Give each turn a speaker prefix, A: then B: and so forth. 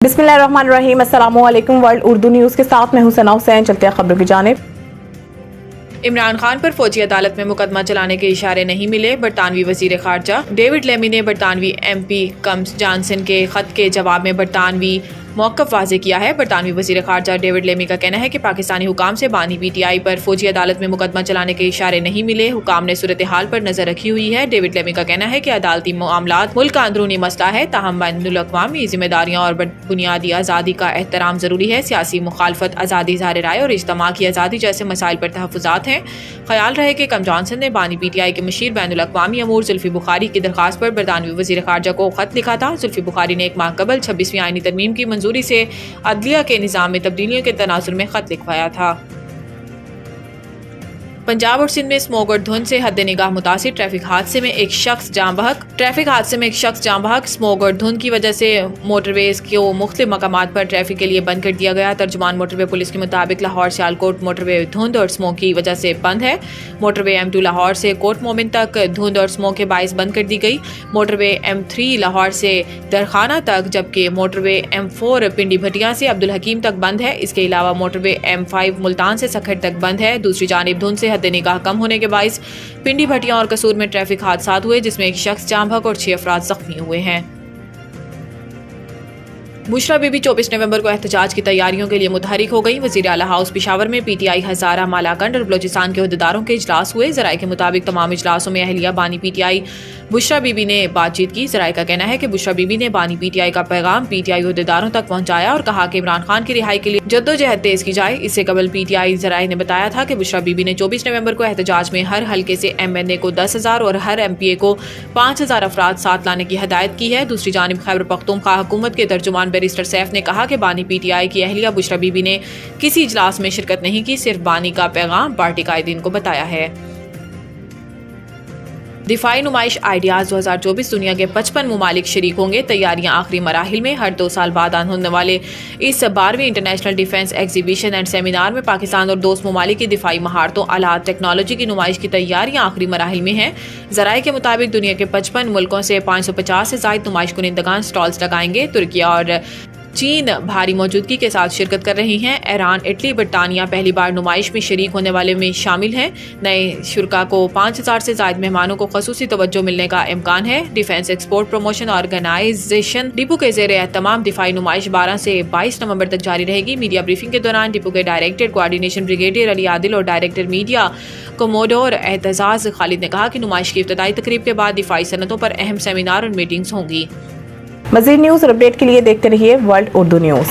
A: बिस्मिल्लाहिर्रहमानिर्रहीम। अस्सलामुअलैकुम। World Urdu news के साथ मैं हूं सना हुसैन। चलते हैं खबरों की जानिब।
B: इमरान खान पर फौजी अदालत में मुकदमा चलाने के इशारे नहीं मिले। बरतानवी वजीर खारजा डेविड लेमी ने बरतानवी MP कम्स जॉनसन के खत के जवाब में बरतानवी मौक़िफ़ वाज़े किया है। बरतानवी वज़ीर ख़ारजा डेविड लेमी का कहना है कि पाकिस्तानी हुकाम से बानी PTI पर फौजी अदालत में मुकदमा चलाने के इशारे नहीं मिले। हुकाम ने सूरत हाल पर नज़र रखी हुई है। डेविड लेमी का कहना है कि अदालती मामलात मुल्क का अंदरूनी मसला है, ताहम बैनुल-अक़वामी ज़िम्मेदारियाँ और बुनियादी आज़ादी का एहतराम ज़रूरी है। सियासी मुखालफत, आज़ादी इज़हार राय और इज्तिमा की आज़ादी जैसे मसाइल पर तहफ़्फ़ुज़ात हैं। ख्याल रहे कि कम जॉनसन ने बानी PTI के मशीर बैनुल-अक़वामी अमूर जुल्फ़ी बुखारी की दरख्वास्त पर बरतानवी वज़ीर ख़ारजा को ख़त लिखा था। जुल्फ़ी बुखारी ने एक माह कबल 26वीं आईनी तरमीम की मंजूरी से अदलिया के निज़ाम में तब्दीलियों के तनाजुर में खत लिखवाया था। पंजाब और सिंध में स्मोक और धुंध से हद निगाह मुतासिर ट्रैफिक हादसे में एक शख्स जाँ बहक। स्मोक और धुंध की वजह से मोटरवेज को मुख्तलिफ मकामात पर ट्रैफिक के लिए बंद कर दिया गया। तर्जुमान मोटरवे पुलिस के मुताबिक लाहौर सियालकोट मोटरवे धुंध और स्मोक की वजह से बंद है। मोटरवे M2 लाहौर से कोट मोमिन तक धुंध और स्मोक के बाइस बंद कर दी गई। मोटरवे M3 लाहौर से दरखाना तक, जबकि मोटरवे M4 पिंडी भटिया से अब्दुल हकीम तक बंद है। इसके अलावा मोटरवे M5 मुल्तान से सखर तक बंद है। दूसरी जानिब धुंध से निगाह कम होने के बाइस पिंडी भटिया और कसूर में ट्रैफिक हादसात हुए, जिसमें एक शख्स जाँ बहक और 6 अफराद जख्मी हुए हैं। बुशरा बीबी 24 नवंबर को एहतजाज की तैयारियों के लिए मुतहरिक हो गई। वजीर आला हाउस पिशावर में PTI हज़ारा, मालाकंड और बलोचिस्तान के अहदेदारों के इजलास हुए। ज़राए के मुताबिक तमाम इजलासों में अहलिया बानी PTI बुशरा बीबी ने बातचीत की। ज़राए का कहना है कि बुशरा बीबी ने बानी PTI का पैगाम PTI अहदेदारों तक पहुँचाया और कहा कि इमरान खान की रिहाई के लिए जद्दोजहद तेज की जाए। इससे कबल PTI ज़राए ने बताया था कि बुशरा बीबी ने 24 नवंबर को एहतजाज में हर हल्के से MNA को 10,000 और हर MPA को 5,000 अफराद साथ लाने की हदायत की है। दूसरी जानिब खैबर पख्तूनख्वा हुकूमत के तर्जुमान बैरिस्टर सैफ ने कहा कि बानी PTI की अहलिया बुशरा बीबी ने किसी इजलास में शिरकत नहीं की, सिर्फ बानी का पैगाम पार्टी कायदीन को बताया है। दिफाई नुमाइश आइडियाज़ 2024 दुनिया के 55 मुमालिक शरीक होंगे। तैयारियां आखिरी मराहिल में। हर 2 साल बाद होने वाले इस 12वीं international defence exhibition and seminar में पाकिस्तान और दोस्त मुमालिक की दिफाई महारतों, आलात, टेक्नोलॉजी की नुमाइश की तैयारियां आखिरी मराहिल में हैं। ज़राए के मुताबिक दुनिया के 55 मुल्कों से 550 से ज़ायद नुमाइश कुनिंदगान स्टॉल्स लगाएंगे। तुर्की और चीन भारी मौजूदगी के साथ शिरकत कर रही हैं। ईरान, इटली, बरतानिया पहली बार नुमाइश में शरीक होने वाले में शामिल हैं। नए शुरा को 5,000 से ज़ायद मेहमानों को खसूसी तवज्जो मिलने का इम्कान है। Defence export promotion organisation depot के ज़ेर तमाम दिफाई नुमाइश 12 से 22 नवंबर तक जारी रहेगी। मीडिया ब्रीफिंग के दौरान डिपो के director coordination brigadier Ali Adil और डायरेक्टर मीडिया कोमोडोर एहतजाज खालिद ने कहा कि नुमाइश की इब्तदाई तकरीब के बाद दिफाई सनतों पर अहम सेमिनार और मीटिंग्स होंगी।
A: मज़ीद न्यूज़ और अपडेट के लिए देखते रहिए वर्ल्ड उर्दू न्यूज़।